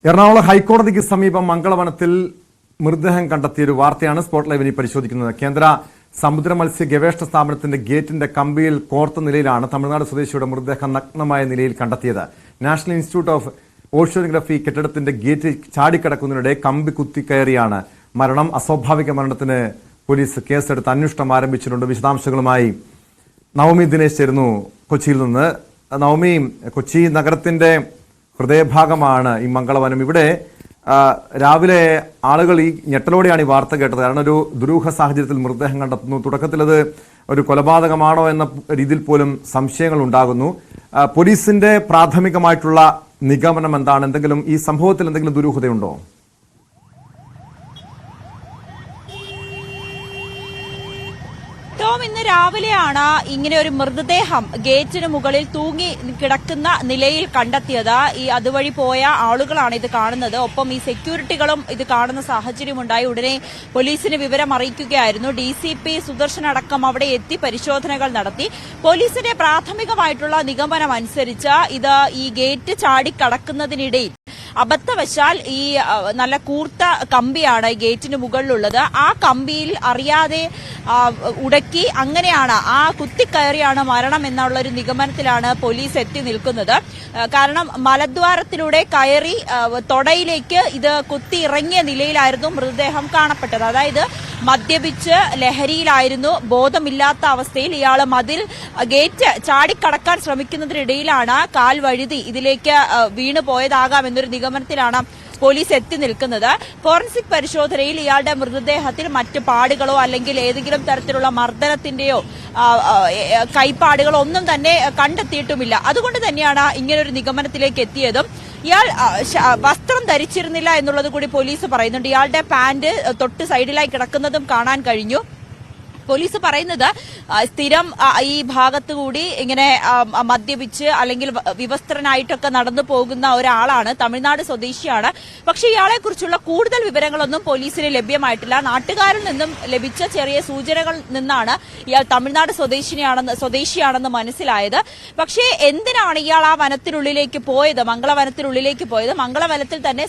എറണാകുളം ഹൈക്കോടതിക്ക് സമീപം മംഗളവനത്തിൽ മൃതദേഹം കണ്ടെത്തിയ ഒരു വാർത്തയാണ് സ്പോട്ട് ലൈവിനി പരിശോധിക്കുന്നത്. കേന്ദ്ര സമുദ്ര മത്സ്യ ഗവേഷണ സ്ഥാപനത്തിന്റെ ഗേറ്റിന്റെ കമ്പിയിൽ കോർത്ത നിലയിലാണ് തമിഴ്നാട് സ്വദേശിയുടെ മൃതദേഹം നഗ്നമായ നിലയിൽ കണ്ടെത്തിയത്. നാഷണൽ ഇൻസ്റ്റിറ്റ്യൂട്ട് ഓഫ് ഓഷ്യനോഗ്രഫി കെട്ടിടത്തിന്റെ ഗേറ്റ് ചാടിക്കടക്കുന്നതിനിടെ കമ്പി കുത്തിക്കയറിയാണ് മരണം. അസ്വാഭാവിക മരണത്തിന് പോലീസ് കേസെടുത്ത് അന്വേഷണം ആരംഭിച്ചിട്ടുണ്ട്. വിശദാംശങ്ങളുമായി നവമി ദിനേശ് ചേരുന്നു കൊച്ചിയിൽ നിന്ന്. നവമി, കൊച്ചി നഗരത്തിന്റെ ഹൃദയഭാഗമാണ് ഈ മംഗളവനം. ഇവിടെ രാവിലെ ആളുകൾ ഈ ഞെട്ടലോടെയാണ് ഈ വാർത്ത കേട്ടത്. കാരണം ഒരു ദുരൂഹ സാഹചര്യത്തിൽ മൃതദേഹം കണ്ടെത്തുന്നു. തുടക്കത്തിൽ അത് ഒരു കൊലപാതകമാണോ എന്ന രീതിയിൽ പോലും സംശയങ്ങൾ ഉണ്ടാകുന്നു. പോലീസിന്റെ പ്രാഥമികമായിട്ടുള്ള നിഗമനം എന്താണ്? എന്തെങ്കിലും ഈ സംഭവത്തിൽ എന്തെങ്കിലും ദുരൂഹതയുണ്ടോ? ഇന്ന് രാവിലെയാണ് ഇങ്ങനെ ഒരു മൃതദേഹം ഗേറ്റിന് മുകളിൽ തൂങ്ങി കിടക്കുന്ന നിലയിൽ കണ്ടെത്തിയത്. ഈ അതുവഴി പോയ ആളുകളാണ് ഇത് കാണുന്നത്. ഒപ്പം ഈ സെക്യൂരിറ്റികളും ഇത് കാണുന്ന സാഹചര്യമുണ്ടായി. ഉടനെ പോലീസിന് വിവരം അറിയിക്കുകയായിരുന്നു. DCP സുദർശൻ അടക്കം അവിടെ എത്തി പരിശോധനകൾ നടത്തി. പോലീസിന്റെ പ്രാഥമികമായിട്ടുള്ള നിഗമനം അനുസരിച്ച് ഇത് ഈ ഗേറ്റ് ചാടിക്കടക്കുന്നതിനിടയിൽ അബദ്ധവശാൽ ഈ നല്ല കൂർത്ത കമ്പിയാണ് ഗേറ്റിന് മുകളിലുള്ളത്. ആ കമ്പിയിൽ അറിയാതെ ഉടക്കി അങ്ങനെയാണ് ആ കുത്തിക്കയറിയാണ് മരണം എന്നുള്ള ഒരു നിഗമനത്തിലാണ് പോലീസ് എത്തി നിൽക്കുന്നത്. കാരണം മലദ്വാരത്തിലൂടെ കയറി തൊടയിലേക്ക് ഇത് കുത്തി ഇറങ്ങിയ നിലയിലായിരുന്നു മൃതദേഹം കാണപ്പെട്ടത്. അതായത് മദ്യപിച്ച് ലഹരിയിലായിരുന്നു, ബോധമില്ലാത്ത അവസ്ഥയിൽ ഇയാൾ മതിൽ ഗേറ്റ് ചാടിക്കടക്കാൻ ശ്രമിക്കുന്നതിനിടയിലാണ് കാൽ വഴുതി ഇതിലേക്ക് വീണു പോയതാകാം എന്നൊരു നിഗമനത്തിലാണ് പോലീസ് എത്തി നിൽക്കുന്നത്. ഫോറൻസിക് പരിശോധനയിൽ ഇയാളുടെ മൃതദേഹത്തിൽ മറ്റ് പാടുകളോ അല്ലെങ്കിൽ ഏതെങ്കിലും തരത്തിലുള്ള മർദ്ദനത്തിന്റെയോ കൈപ്പാടുകളോ ഒന്നും തന്നെ കണ്ടെത്തിയിട്ടുമില്ല. അതുകൊണ്ട് തന്നെയാണ് ഇങ്ങനൊരു നിഗമനത്തിലേക്ക് എത്തിയതും. ഇയാൾ വസ്ത്രം ധരിച്ചിരുന്നില്ല എന്നുള്ളത് കൂടി പോലീസ് പറയുന്നുണ്ട്. ഇയാളുടെ പാന്റ് തൊട്ട് സൈഡിലായി കിടക്കുന്നതും കാണാൻ കഴിഞ്ഞു. പോലീസ് പറയുന്നത് സ്ഥിരം ഈ ഭാഗത്ത് കൂടി ഇങ്ങനെ മദ്യപിച്ച് അല്ലെങ്കിൽ വിവസ്ത്രനായിട്ടൊക്കെ നടന്നു പോകുന്ന ഒരാളാണ്, തമിഴ്നാട് സ്വദേശിയാണ്. പക്ഷേ ഇയാളെക്കുറിച്ചുള്ള കൂടുതൽ വിവരങ്ങളൊന്നും പോലീസിന് ലഭ്യമായിട്ടില്ല. നാട്ടുകാരിൽ നിന്നും ലഭിച്ച ചെറിയ സൂചനകളിൽ നിന്നാണ് ഇയാൾ തമിഴ്നാട് സ്വദേശിയാണെന്ന് മനസ്സിലായത്. പക്ഷേ എന്തിനാണ് ഇയാൾ ആ വനത്തിനുള്ളിലേക്ക് പോയത്, മംഗളവനത്തിനുള്ളിലേക്ക് പോയത്? മംഗളവനത്തിൽ തന്നെ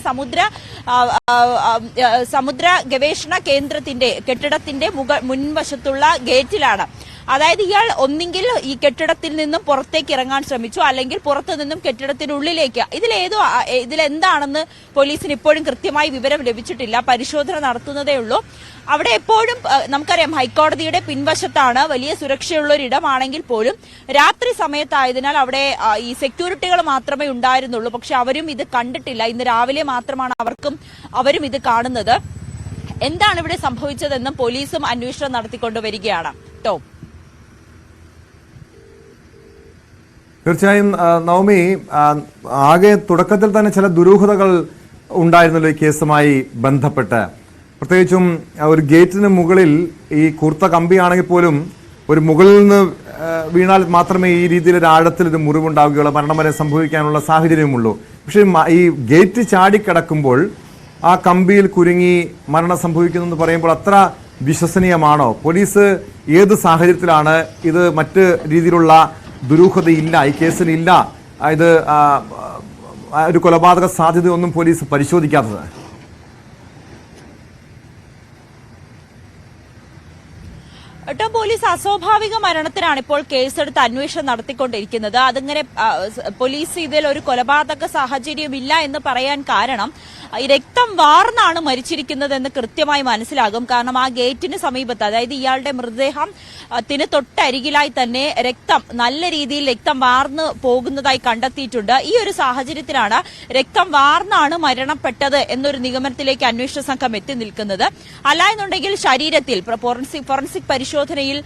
സമുദ്ര ഗവേഷണ കേന്ദ്രത്തിന്റെ കെട്ടിടത്തിന്റെ മുൻവശത്ത് ഗേറ്റിലാണ്. അതായത് ഇയാൾ ഒന്നെങ്കിൽ ഈ കെട്ടിടത്തിൽ നിന്നും പുറത്തേക്ക് ഇറങ്ങാൻ ശ്രമിച്ചു, അല്ലെങ്കിൽ പുറത്തു നിന്നും കെട്ടിടത്തിനുള്ളിലേക്ക്. ഇതിലെന്താണെന്ന് പോലീസിന് ഇപ്പോഴും കൃത്യമായി വിവരം ലഭിച്ചിട്ടില്ല. പരിശോധന നടത്തുന്നതേ ഉള്ളൂ. അവിടെ എപ്പോഴും നമുക്കറിയാം ഹൈക്കോടതിയുടെ പിൻവശത്താണ്, വലിയ സുരക്ഷയുള്ള ഒരു ഇടമാണെങ്കിൽ പോലും രാത്രി സമയത്തായതിനാൽ അവിടെ ഈ സെക്യൂരിറ്റികൾ മാത്രമേ ഉണ്ടായിരുന്നുള്ളൂ. പക്ഷെ അവരും ഇത് കണ്ടിട്ടില്ല. ഇന്ന് രാവിലെ മാത്രമാണ് അവരും ഇത് കാണുന്നത്. എന്താണ് ഇവിടെ സംഭവിച്ചതെന്നും പോലീസും അന്വേഷണം നടത്തിക്കൊണ്ടുവരികയാണ്. ടോം, തീർച്ചയായും നവമി, ആകെ തുടക്കത്തിൽ തന്നെ ചില ദുരൂഹതകൾ ഉണ്ടായിരുന്നല്ലോ ഈ കേസുമായി ബന്ധപ്പെട്ട്. പ്രത്യേകിച്ചും ഒരു ഗേറ്റിന് മുകളിൽ ഈ കൂർത്ത കമ്പിയാണെങ്കിൽ പോലും ഒരു മുകളിൽ നിന്ന് വീണാൽ മാത്രമേ ഈ രീതിയിൽ ഒരു ആഴത്തിൽ ഒരു മുറിവുണ്ടാവുകയുള്ളൂ, മരണം വരെ സംഭവിക്കാനുള്ള സാഹചര്യമുള്ളൂ. പക്ഷേ ഈ ഗേറ്റ് ചാടിക്കിടക്കുമ്പോൾ ആ കമ്പിയിൽ കുരുങ്ങി മരണം സംഭവിക്കുന്നു പറയുമ്പോൾ അത്ര വിശ്വസനീയമാണോ? പോലീസ് ഏത് സാഹചര്യത്തിലാണ് ഇത് മറ്റ് രീതിയിലുള്ള ദുരൂഹതയില്ല, ഈ കേസിനില്ല, ഇത് ഒരു കൊലപാതക സാധ്യതയൊന്നും പോലീസ് പരിശോധിക്കാത്തത്? പോലീസ് അസ്വാഭാവിക മരണത്തിനാണ് ഇപ്പോൾ കേസെടുത്ത് അന്വേഷണം നടത്തിക്കൊണ്ടിരിക്കുന്നത്. അതിങ്ങനെ പോലീസ് ഇതിൽ ഒരു കൊലപാതക സാഹചര്യമില്ല എന്ന് പറയാൻ കാരണം രക്തം വാർന്നാണ് മരിച്ചിരിക്കുന്നതെന്ന് കൃത്യമായി മനസ്സിലാകും. കാരണം ആ ഗേറ്റിന് സമീപത്ത്, അതായത് ഇയാളുടെ മൃതദേഹത്തിന് തൊട്ടരികിലായി തന്നെ നല്ല രീതിയിൽ രക്തം വാർന്ന് പോകുന്നതായി കണ്ടെത്തിയിട്ടുണ്ട്. ഈ ഒരു സാഹചര്യത്തിലാണ് രക്തം വാർന്നാണ് മരണപ്പെട്ടത് എന്നൊരു നിഗമനത്തിലേക്ക് അന്വേഷണ സംഘം എത്തി നിൽക്കുന്നത്. അല്ല എന്നുണ്ടെങ്കിൽ ശരീരത്തിൽ ഫോറൻസിക് പരിശോധനയിൽ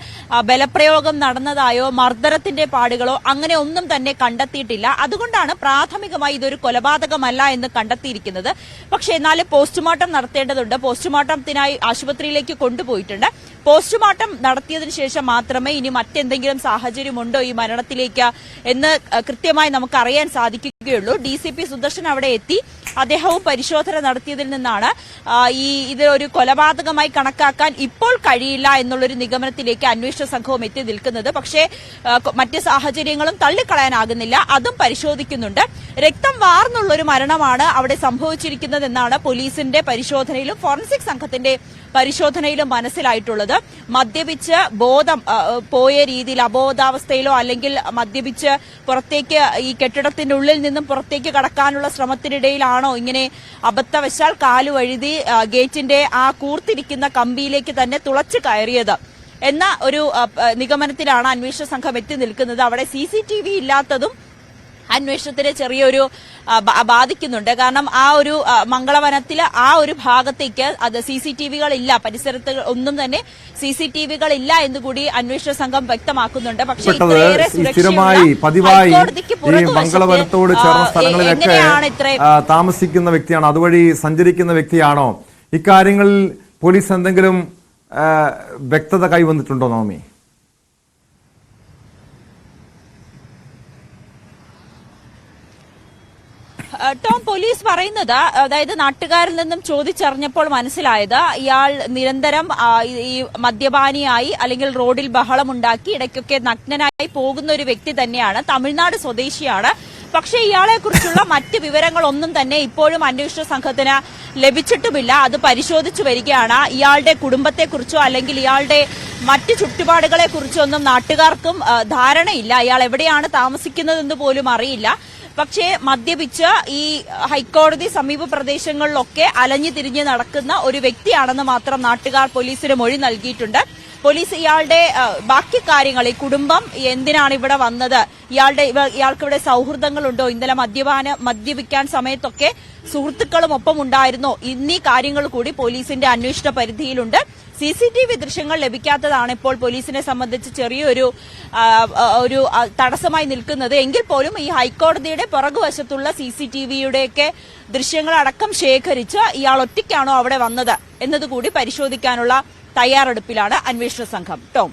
ബലപ്രയോഗം നടന്നതായോ മർദ്ദനത്തിന്റെ പാടുകളോ അങ്ങനെ ഒന്നും തന്നെ കണ്ടെത്തിയിട്ടില്ല. അതുകൊണ്ടാണ് പ്രാഥമികമായി ഇതൊരു കൊലപാതകമല്ല എന്ന് കണ്ടെത്തിയിരിക്കുന്നത്. പക്ഷേ എന്നാലും പോസ്റ്റ്മോർട്ടം നടത്തേണ്ടതുണ്ട്. പോസ്റ്റ്മോർട്ടത്തിനായി ആശുപത്രിയിലേക്ക് കൊണ്ടുപോയിട്ടുണ്ട്. പോസ്റ്റ്മോർട്ടം നടത്തിയതിനു ശേഷം മാത്രമേ ഇനി മറ്റെന്തെങ്കിലും സാഹചര്യമുണ്ടോ ഈ മരണത്തിലേക്ക് എന്ന് കൃത്യമായി നമുക്ക് അറിയാൻ സാധിക്കും. ുള്ളൂ. DCP സുദർശൻ അവിടെ എത്തി. അദ്ദേഹവും പരിശോധന നടത്തിയതിൽ നിന്നാണ് ഇത് ഒരു കൊലപാതകമായി കണക്കാക്കാൻ ഇപ്പോൾ കഴിയില്ല എന്നുള്ളൊരു നിഗമനത്തിലേക്ക് അന്വേഷണ സംഘവും എത്തി നിൽക്കുന്നത്. പക്ഷേ മറ്റ് സാഹചര്യങ്ങളും തള്ളിക്കളയാനാകുന്നില്ല, അതും പരിശോധിക്കുന്നുണ്ട്. രക്തം വാർന്നുള്ളൊരു മരണമാണ് അവിടെ സംഭവിച്ചിരിക്കുന്നതെന്നാണ് പോലീസിന്റെ പരിശോധനയിലും ഫോറൻസിക് സംഘത്തിന്റെ പരിശോധനയിലും മനസ്സിലായിട്ടുള്ളത്. മദ്യപിച്ച് ബോധം പോയ രീതിയിൽ അബോധാവസ്ഥയിലോ അല്ലെങ്കിൽ മദ്യപിച്ച് പുറത്തേക്ക് ഈ കെട്ടിടത്തിന്റെ ഉള്ളിൽ നിന്നും പുറത്തേക്ക് കടക്കാനുള്ള ശ്രമത്തിനിടയിലാണോ ഇങ്ങനെ അബദ്ധവശാൽ കാലുവഴുതി ഗേറ്റിന്റെ ആ കൂർത്തിരിക്കുന്ന കമ്പിയിലേക്ക് തന്നെ തുളച്ചു കയറിയത് എന്ന ഒരു നിഗമനത്തിലാണ് അന്വേഷണ സംഘം എത്തി നിൽക്കുന്നത്. അവിടെ CCTV ഇല്ലാത്തതും അന്വേഷണത്തിന് ചെറിയൊരു ബാധിക്കുന്നുണ്ട്. കാരണം ആ ഒരു മംഗളവനത്തിലെ ആ ഒരു ഭാഗത്തേക്ക് അത് CCTVകൾ ഇല്ല, പരിസരത്ത് ഒന്നും തന്നെ CCTVകൾ ഇല്ല എന്നുകൂടി അന്വേഷണ സംഘം വ്യക്തമാക്കുന്നുണ്ട്. പക്ഷേ ഇത്രയേറെ ഹൈക്കോടതിക്ക് മംഗളവനത്തോട് ചേർന്ന സ്ഥലങ്ങളിലൊക്കെ താമസിക്കുന്ന വ്യക്തിയാണോ, അതുവഴി സഞ്ചരിക്കുന്ന വ്യക്തിയാണോ? ഇക്കാര്യങ്ങളിൽ പോലീസ് എന്തെങ്കിലും വ്യക്തത കൈവന്നിട്ടുണ്ടോ നവമി? ടോം, പോലീസ് പറയുന്നത്, അതായത് നാട്ടുകാരിൽ നിന്നും ചോദിച്ചറിഞ്ഞപ്പോൾ മനസ്സിലായത് ഇയാൾ നിരന്തരം ഈ മദ്യപാനിയായി അല്ലെങ്കിൽ റോഡിൽ ബഹളമുണ്ടാക്കി ഇടയ്ക്കൊക്കെ നഗ്നനായി പോകുന്ന ഒരു വ്യക്തി തന്നെയാണ്. തമിഴ്നാട് സ്വദേശിയാണ്. പക്ഷേ ഇയാളെ കുറിച്ചുള്ള മറ്റ് വിവരങ്ങളൊന്നും തന്നെ ഇപ്പോഴും അന്വേഷണ സംഘത്തിന് ലഭിച്ചിട്ടുമില്ല. അത് പരിശോധിച്ചു വരികയാണ്. ഇയാളുടെ കുടുംബത്തെക്കുറിച്ചോ അല്ലെങ്കിൽ ഇയാളുടെ മറ്റ് ചുറ്റുപാടുകളെ കുറിച്ചോ ഒന്നും നാട്ടുകാർക്കും ധാരണയില്ല. ഇയാൾ എവിടെയാണ് താമസിക്കുന്നതെന്ന് പോലും അറിയില്ല. പക്ഷേ മദ്യപിച്ച് ഈ ഹൈക്കോടതി സമീപ പ്രദേശങ്ങളിലൊക്കെ അലഞ്ഞു തിരിഞ്ഞ് നടക്കുന്ന ഒരു വ്യക്തിയാണെന്ന് മാത്രം നാട്ടുകാർ പോലീസിന് മൊഴി നൽകിയിട്ടുണ്ട്. പോലീസ് ഇയാളുടെ ബാക്കി കാര്യങ്ങൾ, ഈ കുടുംബം എന്തിനാണ് ഇവിടെ വന്നത്, ഇയാൾക്കിവിടെ സൗഹൃദങ്ങളുണ്ടോ, ഇന്നലെ മദ്യപിക്കാൻ സമയത്തൊക്കെ സുഹൃത്തുക്കളും ഒപ്പം ഉണ്ടായിരുന്നോ, എന്നീ കാര്യങ്ങൾ കൂടി പോലീസിന്റെ അന്വേഷണ പരിധിയിലുണ്ട്. CCTV ദൃശ്യങ്ങൾ ലഭിക്കാത്തതാണ് ഇപ്പോൾ പോലീസിനെ സംബന്ധിച്ച് ചെറിയൊരു തടസ്സമായി നിൽക്കുന്നത്. എങ്കിൽ പോലും ഈ ഹൈക്കോടതിയുടെ പുറകുവശത്തുള്ള CCTVയുടെയൊക്കെ ദൃശ്യങ്ങളടക്കം ശേഖരിച്ച് ഇയാൾ ഒറ്റയ്ക്കാണോ അവിടെ വന്നത് എന്നതുകൂടി പരിശോധിക്കാനുള്ള തയ്യാറെടുപ്പിലാണ് അന്വേഷണ സംഘം. ടോം.